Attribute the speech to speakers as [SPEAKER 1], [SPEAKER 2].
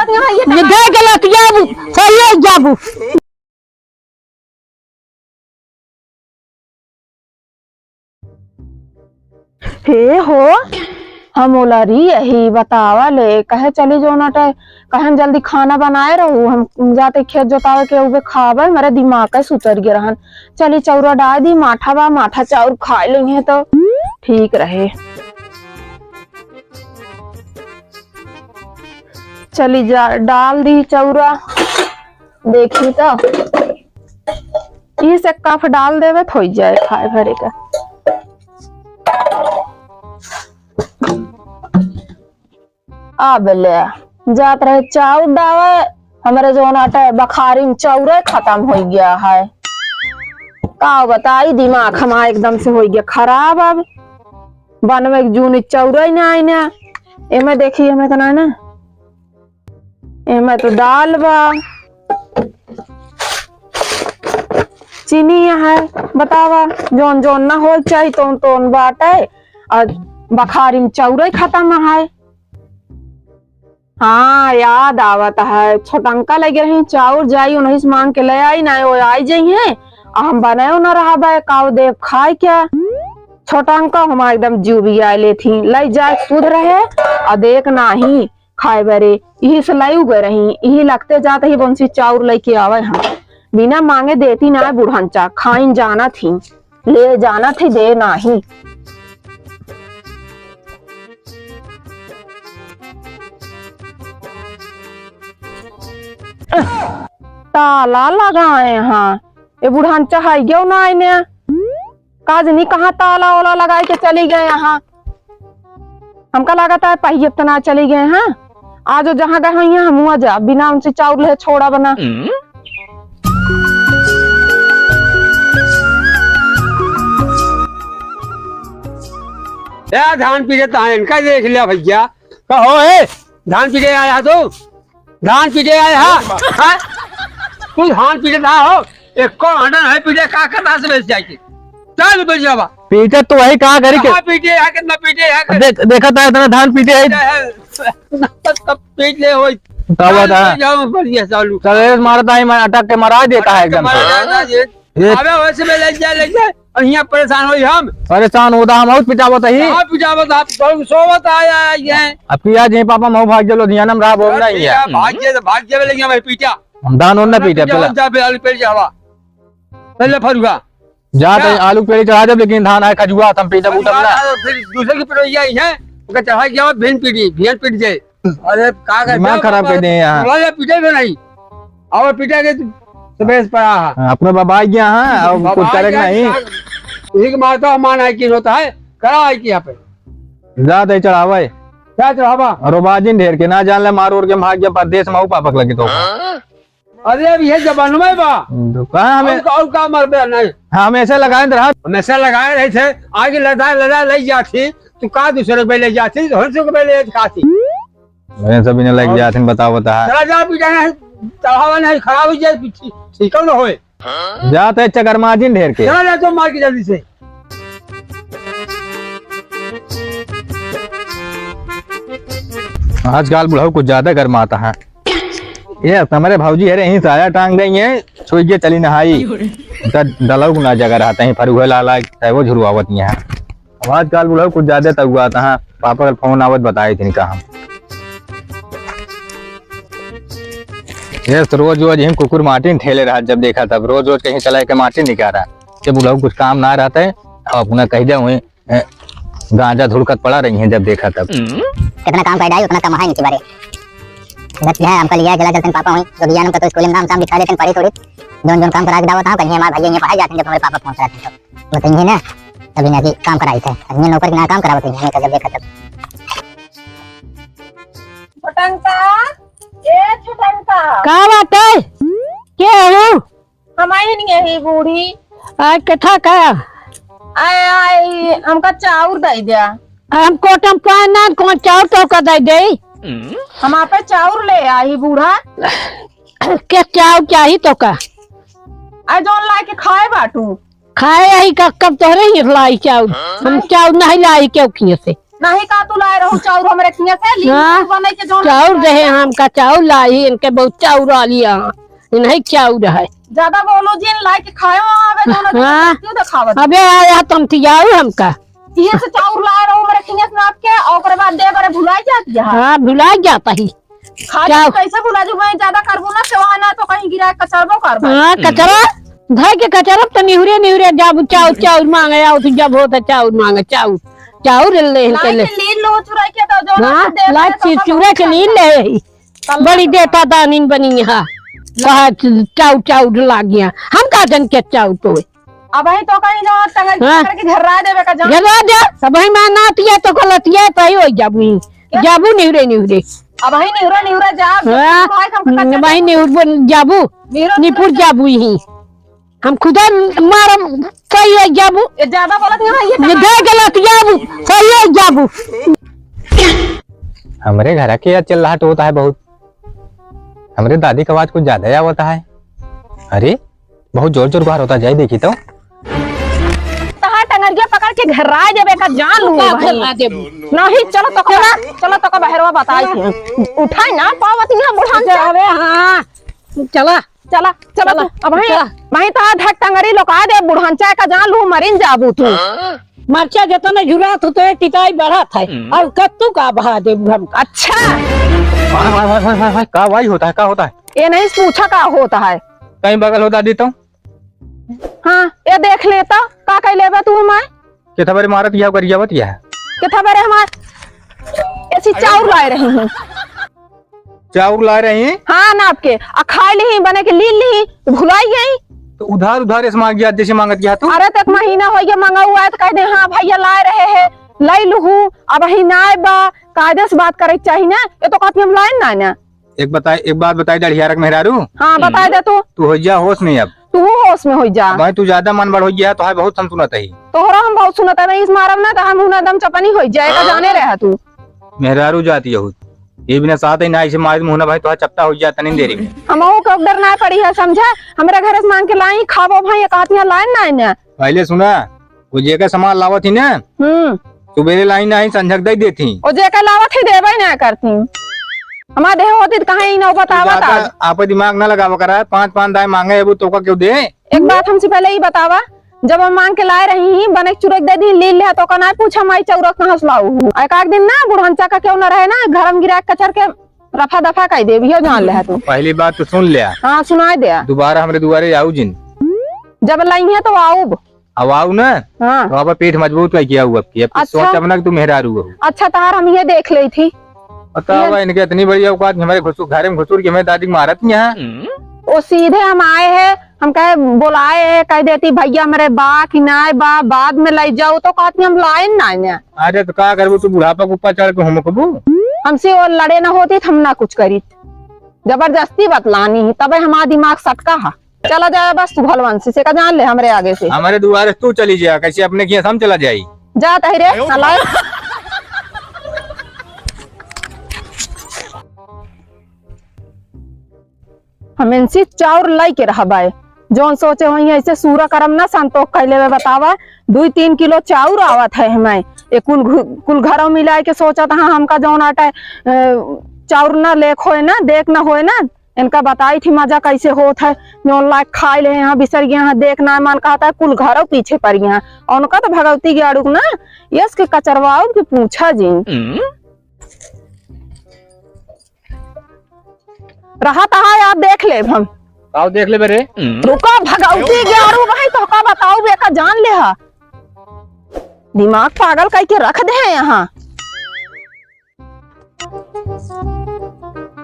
[SPEAKER 1] दे गलत जाबू सही जाबू हे हो हम बोला रही यही बतावा ले कहे चली जो ना कहे जल्दी खाना बनाए रहू हम जाते खेत जोतावे के उगे खावे मेरे दिमाग का सुतर गे रहन चली चौरा डाल दी माठा बा माठा चाउर खा लेंगे तो ठीक रहे चली जा डाल दी चौरा देखी तो इस एक कप डाल देवे तो हो जाए खाए भरे का अब ले जात रहे चाउर डावे हमारे जो नाटा बखारी में चाउर खत्म हो गया है का बताई दिमाग हमारा एकदम से हो गया खराब अब बनवे जून चाउर ही ना आई ना एमे देखी हमें तो ना एमे तो दाल बा चीनी है बतावा जोन जोन ना हो चाहिए तो बाटे और बखारी में चाउर खत्म है हाँ याद आवत है छोटंका लगे रही चाउर जाई उन्हीं से मांग के ले आई ना वो आई जाइए हम बनाए न रहा बे काव देव खाए क्या छोटंका हमारा एकदम जीव भी आए ले थी ले जाए शुद्ध रहे और देख ना ही खाए बरे यही से लाई गए रही यही लगते जाते ही बंसी चाउर लेके आवे हम बिना मांगे देती ना बुढ़ानचा खाइन जाना थी ले जाना थी दे ना ही ताला लगाए हाँ ये बुढ़ानचा है क्यों ना आईने काज नहीं कहाँ ताला वाला लगा के चली गए यहाँ हमका लगाता है पहिए तना चली गए हैं आज जहाँ गए हैं हम हुआ जा बिना उनसे चाउर ले छोड़ा बना
[SPEAKER 2] यार धान पीटे है इनका देख लिया भैया कहो है धान पीटे आया तो धान पीटे आया हाँ तू धान पीटे था हो एक को हंडन है पीटे का करना से बेच जाएगी चल बेच जावा
[SPEAKER 3] पीटे तो वही कहा करी के
[SPEAKER 2] पीटे है कितना पीटे है
[SPEAKER 3] देखा था इतना धान पीटे है
[SPEAKER 2] तब पीट ले हो
[SPEAKER 3] तब था
[SPEAKER 2] जाओ बढ़िया चालू
[SPEAKER 3] सर मारता है मैं अटक के मरा देता है एकदम से
[SPEAKER 2] अबे वैसे में ले जा और यहाँ परेशान हो हम
[SPEAKER 3] परेशान होता हम बहुत पिटावत है
[SPEAKER 2] आप पिटावत आप सोवत आया है
[SPEAKER 3] अब किया जे पापा मऊ भाग चलो ध्यान हम रहा बोल नहीं है
[SPEAKER 2] भाग्य लगे मैं पीटा
[SPEAKER 3] हम दान और न पीटे
[SPEAKER 2] पहले आलू पेड़ जावा पहले फरुगा
[SPEAKER 3] जा तो आलू पेड़ चढ़ा जब लेकिन धान आए खजुआ हम पीटा बूटा
[SPEAKER 2] फिर दूसरे की पिटोइया है उनका चढ़ा गया भेन पीट जाए अरे का
[SPEAKER 3] दिमाग खराब कर दे यहाँ
[SPEAKER 2] पीटे भी नहीं और पीटा के सुबह पड़ा
[SPEAKER 3] अपने बाबा गया है कुछ करेगा नहीं
[SPEAKER 2] इसी के मारता मान है कि होता है करा है कि यहाँ पे
[SPEAKER 3] ज्यादा चढ़ावा है
[SPEAKER 2] क्या चढ़ावा
[SPEAKER 3] रोबाजिन ढेर के ना जान ले मार के भाग गया परदेश में पापक लगे तो
[SPEAKER 2] अरे अब ये जबान में बा
[SPEAKER 3] कहाँ हमें
[SPEAKER 2] और का मर बे नहीं
[SPEAKER 3] हमेशा लगाए रहा
[SPEAKER 2] हमेशा लगाए रहे थे आगे लड़ा ले जाती तू का दूसरे पे ले जाती हंसों के पे ले खाती
[SPEAKER 3] मैं सभी ने लग जाते बताओ बता
[SPEAKER 2] चला पीटा नहीं चढ़ावा नहीं खराब हो जाए ठीक न होए
[SPEAKER 3] जाते चकर माजिन ढेर के
[SPEAKER 2] चला तो मार के जल्दी से
[SPEAKER 3] आजकल बुढ़ाऊ कुछ ज्यादा गर्माता है ये हमारे भाजी है यहीं साया टांग देंगे छुई के चली नहाई डलाऊ गुना जगह रहते हैं फरुआ लाला वो झुरवावत है आजकल बुढ़ाऊ कुछ ज्यादा तगुआता है पापा का फोन आवत बताए थे कहा ये रोज रोज हम कुकुर मार्टिन ठेले रहा जब देखा तब रोज रोज कहीं चला के मार्टिन निकाल रहा जब बुढ़ाऊ कुछ काम ना रहता है और अपना कह जाए गांजा धुड़कत पड़ा रही है जब देखा तब
[SPEAKER 4] कितना काम कर उतना कमाई नहीं बारे बस यह हमको लिया चला चलते पापा हुई तो ज्ञान का तो स्कूल में नाम काम दिखा देते पढ़ी थोड़ी जोन जोन काम करा के दावत कहीं हमारे भाई ये पढ़ाई जाते हैं जब हमारे पापा पहुंच रहे थे तो बताइए ना तभी ना कि काम कराई थे अन्य नौकर के ना काम करावत नहीं जब देखा तब
[SPEAKER 1] छोटंका ए छोटंका
[SPEAKER 5] का बात है क्या हो
[SPEAKER 1] हमारी नहीं है बूढ़ी
[SPEAKER 5] आज कथा का
[SPEAKER 1] आए आए हमका चाउर दे दिया
[SPEAKER 5] हमको टम पाना कौन चाउर तो का दे दे
[SPEAKER 1] हम आप चाउर ले आई बूढ़ा
[SPEAKER 5] क्या चाउर चाहिए तो का
[SPEAKER 1] आई जोन ला के खाए बाटू
[SPEAKER 5] खाए आई का कब तोरे ही लाई चाउर हम चाउर नहीं लाई क्यों किए से
[SPEAKER 1] नहीं का तू लाए रहू चाउर हमरे किया से ली
[SPEAKER 5] हाँ।
[SPEAKER 1] बने के जो
[SPEAKER 5] चाउर रहे हम का चाउर लाई इनके बहुत चाउर आ लिया नहीं चाउर है।
[SPEAKER 1] ज्यादा बोलो जिन लाए के खायो आवे दोनों
[SPEAKER 5] हाँ।
[SPEAKER 1] क्यों दिखावत
[SPEAKER 5] अबे आया तुम तियाऊ हमका।
[SPEAKER 1] ये से चाउर लाए रहू हमरे किया से नाप के और ओकरे बाद दे करे भुलाई जाती है
[SPEAKER 5] हाँ भुला जाता ही।
[SPEAKER 1] खा
[SPEAKER 5] क्या?
[SPEAKER 1] कैसे भुला जो मैं ज्यादा करबो ना सेवा ना तो कहीं गिरा कचरबो करबो
[SPEAKER 5] हाँ कचरा धर के कचरा तो निहुरे निहुरे जब चाउर चाउर मांगे आओ तो जब होता चाउर मांगे चाउर चाउर ले के ले
[SPEAKER 1] लीन लो चुराई के तो जो
[SPEAKER 5] हाँ लाइट चूड़े के लिए ले बड़ी देता दानिन बनी यहाँ कहा चाउर चाउर लाग गया हम का जन के चाउर तो
[SPEAKER 1] अब ही तो कहीं जो तंगल
[SPEAKER 5] हाँ।
[SPEAKER 1] करके घर रा देवे का जान
[SPEAKER 5] जरा जा सब ही मां नातिया तो गलतिया तई हो जाबू जाबू निहुरे निहुरे
[SPEAKER 1] अब ही निहुरा जा
[SPEAKER 5] हाँ वही निहुर जाबू निपुर जाबू ही हम खुदा मारम सही हो जाबू
[SPEAKER 1] ये ज्यादा बोलत नहीं
[SPEAKER 5] ये दे गलत जाबू सही हो जाबू।
[SPEAKER 3] हमारे घर के याद चल रहा होता है बहुत। हमारे दादी का आवाज कुछ ज्यादा ही होता है। अरे बहुत जोर जोर बाहर होता जाए देखी तो
[SPEAKER 1] तहां टंगरिया पकड़ के घर रा देवे का जान लू नहीं चलो तो का बहरवा बताई उठाई ना पावती ना बुढ़ान
[SPEAKER 5] अबे हाँ चला
[SPEAKER 1] चला चला अब वही ता धक टंगरी लोका दे बुढ़ानचा का जान लू मरिन जाबू तू
[SPEAKER 5] मरचा जतना जुरात होते टिकाई बढ़ा था और कत्तू का बहा दे हम।
[SPEAKER 1] अच्छा
[SPEAKER 3] का वाई होता है का होता है
[SPEAKER 1] ये नहीं पूछा का होता है
[SPEAKER 3] कहीं बगल होता दी तो
[SPEAKER 1] हाँ ये देख लेता का कह लेबा तू मैं
[SPEAKER 3] कि थबरे मारत या करियावत या
[SPEAKER 1] कि था बरे हमार ऐसी चाउर लाए रही हूँ
[SPEAKER 3] चाउर ला रहे हैं
[SPEAKER 1] हाँ नाप के खा ली बने के ली ली भुलाई गई
[SPEAKER 3] तो उधार उधार इस मांग गया जैसे मांगत गया तू।
[SPEAKER 1] अरे तक महीना हो गया मंगा हुआ है तो कह दे हाँ भैया लाए रहे हैं लाई लू अब ही ना बा कायदे से बात करे चाहिए ना ये तो कहती हम लाए ना ना
[SPEAKER 3] एक बात बताई डढ़िया रख मेहरारू।
[SPEAKER 1] हाँ बता दे तू
[SPEAKER 3] हो जा होश नहीं अब
[SPEAKER 1] तू होश में हो जा
[SPEAKER 3] भाई तू ज्यादा मन बढ़ हो गया तो है बहुत हम सुनत ही
[SPEAKER 1] तोहरा हम बहुत सुनता है इस मारम ना तो हम एकदम चपनी हो जाएगा जाने रहा तू
[SPEAKER 3] मेहरारू जाती है ये बिना साथ ही ना ऐसे मार मुहना भाई तो चपटा हो जाता नहीं देरी में
[SPEAKER 1] हम कब डर ना पड़ी है समझा हमारे घर से मांग के लाई खाबो भाई कहती लाए ना
[SPEAKER 3] पहले सुना वो जे का सामान लावत थी ना सुबेरे लाइन आई संझक दे देती
[SPEAKER 1] और जे का लावत ही देवे ना करती हमारे देह होती कहीं ना बतावा
[SPEAKER 3] आप दिमाग ना लगावा करा 5-5 दाएं मांगे वो तो का क्यों दे।
[SPEAKER 1] एक बात हमसे पहले ही बतावा जब हम मांग के लाए रही बने चुरक दे दी ले लिया तो का ना पूछा माई चौरक कहाँ से लाऊ एक दिन ना बुढ़ानचा का क्यों ना रहे ना घर में गिरा कचर के रफा दफा कह दे भी जान ले तू
[SPEAKER 3] पहली बात तो सुन लिया
[SPEAKER 1] हाँ सुना दे
[SPEAKER 3] दोबारा हमारे दुआरे आओ जिन
[SPEAKER 1] जब लाई है तो आओ
[SPEAKER 3] अब आओ ना
[SPEAKER 1] हाँ
[SPEAKER 3] तो आप पेट मजबूत का किया हुआ
[SPEAKER 1] अच्छा।
[SPEAKER 3] सोच अपना तू मेहरारू हो।
[SPEAKER 1] अच्छा तार हम ये देख ली थी
[SPEAKER 3] बताओ इनके इतनी बड़ी औकात हमारे घर में घुसूर की हमारी दादी मारत यहाँ
[SPEAKER 1] वो सीधे हम आए हैं हम कहे बुलाए है कह देती भैया मेरे बा कि ना बा बाद में लाई जाओ तो कहती हम लाए ना
[SPEAKER 3] अरे तो क्या करबू तू बुढ़ापा के ऊपर चढ़ के हम कबू
[SPEAKER 1] हमसे वो लड़े ना होती हम ना कुछ करी जबरदस्ती बतलानी ही तब हमारा दिमाग सटका है चला जाए बस तू भलवंशी से का जान ले हमारे आगे से
[SPEAKER 3] हमारे दुआरे तू चली जा कैसे अपने किया हम चला जाई
[SPEAKER 1] जाता ही रे लाए हम इनसे चाउर लाई के रहा बाय जौन सोचे वही ऐसे सूरा करम ना संतोष कैले में बतावा 2-3 किलो चाउर आवत है हमें ये कुल घरों मिला के सोचा था हमका जौन आटा चाउर ना लेख होए ना देख ना होए ना इनका बताई थी मजा कैसे होता है जौन लायक खाए ले यहाँ बिसर गया यहाँ देखना मन कहता है कुल घरों पीछे पड़ गया और उनका तो भगवती के अड़ुक ना यस के कचरवाओ के पूछा जी रहा तहा आप देख ले हम
[SPEAKER 3] आओ देख ले मेरे
[SPEAKER 1] रुका भगवती ग्यारू भाई तो का बताओ बेका जान ले हा दिमाग पागल करके रख दे यहाँ